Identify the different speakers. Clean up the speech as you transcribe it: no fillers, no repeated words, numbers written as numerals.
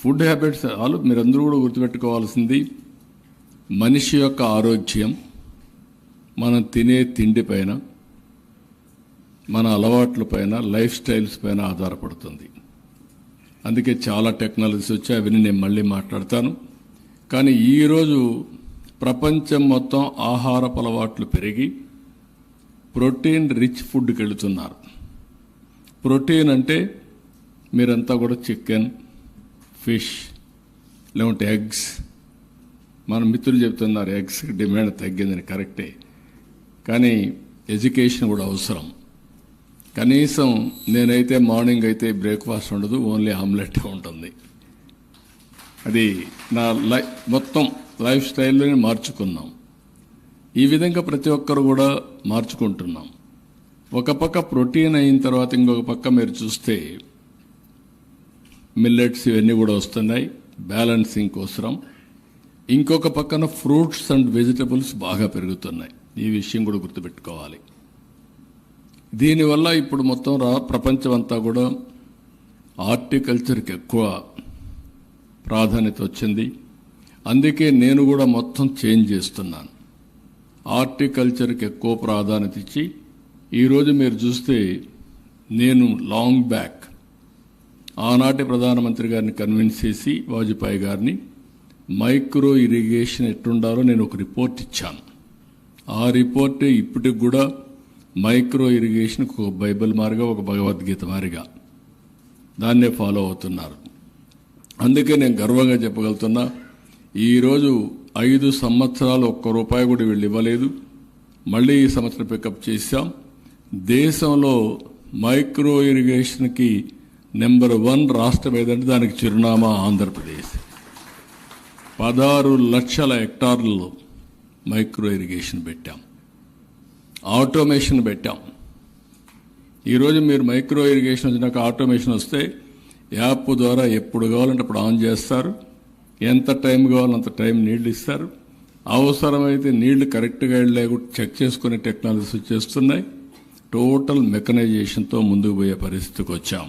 Speaker 1: Food habits మీరందరూ కూడా గుర్తుపెట్టుకోవాల్సింది మనిషి యొక్క ఆరోగ్యం మనం తినే తిండి పైన, మన అలవాట్ల పైన, లైఫ్ స్టైల్స్ పైన ఆధారపడుతుంది. అందుకే చాలా టెక్నాలజీస్ వచ్చాయి, అవన్నీ నేను మళ్ళీ మాట్లాడతాను. కానీ ఈరోజు ప్రపంచం మొత్తం ఆహారపు అలవాట్లు పెరిగి ప్రోటీన్ రిచ్ ఫుడ్కి వెళుతున్నారు. ప్రోటీన్ అంటే మీరంతా కూడా చికెన్, ఫిష్, లేకుంటే ఎగ్స్. మన మిత్రులు చెప్తున్నారు ఎగ్స్ డిమాండ్ తగ్గిందని, కరెక్టే. కానీ ఎడ్యుకేషన్ కూడా అవసరం. కనీసం నేనైతే మార్నింగ్ అయితే బ్రేక్ఫాస్ట్ ఉండదు, ఓన్లీ ఆమ్లెట్ ఉంటుంది. అది నా మొత్తం లైఫ్ స్టైల్లోనే మార్చుకున్నాం. ఈ విధంగా ప్రతి ఒక్కరు కూడా మార్చుకుంటున్నాం. ఒక పక్క ప్రోటీన్ అయిన తర్వాత ఇంకొక పక్క మీరు చూస్తే మిల్లెట్స్ ఇవన్నీ కూడా వస్తున్నాయి, బ్యాలెన్సింగ్ కోసం. ఇంకొక పక్కన ఫ్రూట్స్ అండ్ వెజిటబుల్స్ బాగా పెరుగుతున్నాయి. ఈ విషయం కూడా గుర్తుపెట్టుకోవాలి. దీనివల్ల ఇప్పుడు మొత్తం ప్రపంచం అంతా కూడా హార్టికల్చర్కి ఎక్కువ ప్రాధాన్యత వచ్చింది. అందుకే నేను కూడా మొత్తం చేంజ్ చేస్తున్నాను. హార్టికల్చర్కి ఎక్కువ ప్రాధాన్యత ఇచ్చి ఈరోజు మీరు చూస్తే నేను లాంగ్ బ్యాక్ ఆనాటి ప్రధానమంత్రి గారిని కన్విన్స్ చేసి వాజ్పేయి గారిని మైక్రో ఇరిగేషన్ ఎట్టుండాలో నేను ఒక రిపోర్ట్ ఇచ్చాను. ఆ రిపోర్టే ఇప్పటికి కూడా మైక్రో ఇరిగేషన్కి ఒక బైబిల్ మారిగా, ఒక భగవద్గీత మారిగా దాన్నే ఫాలో అవుతున్నారు. అందుకే నేను గర్వంగా చెప్పగలుగుతున్నా, ఈరోజు 5 సంవత్సరాలు ఒక్క రూపాయి కూడా వీళ్ళు ఇవ్వలేదు. మళ్ళీ ఈ సంవత్సరం పికప్ చేశాం. దేశంలో మైక్రో ఇరిగేషన్కి నెంబర్ 1 రాష్ట్రం ఏదంటే దానికి చిరునామా ఆంధ్రప్రదేశ్. 16 లక్షల హెక్టార్లలో మైక్రో ఇరిగేషన్ పెట్టాం, ఆటోమేషన్ పెట్టాం. ఈరోజు మీరు మైక్రో ఇరిగేషన్ వచ్చినాక ఆటోమేషన్ వస్తే యాప్ ద్వారా ఎప్పుడు కావాలంటే అప్పుడు ఆన్ చేస్తారు, ఎంత టైం కావాలంత టైం నీళ్లు ఇస్తారు. అవసరమైతే నీళ్లు కరెక్ట్గా వెళ్ళలేకుండా చెక్ చేసుకునే టెక్నాలజీస్ వచ్చేస్తున్నాయి. టోటల్ మెకనైజేషన్తో ముందుకు పోయే పరిస్థితికి వచ్చాం.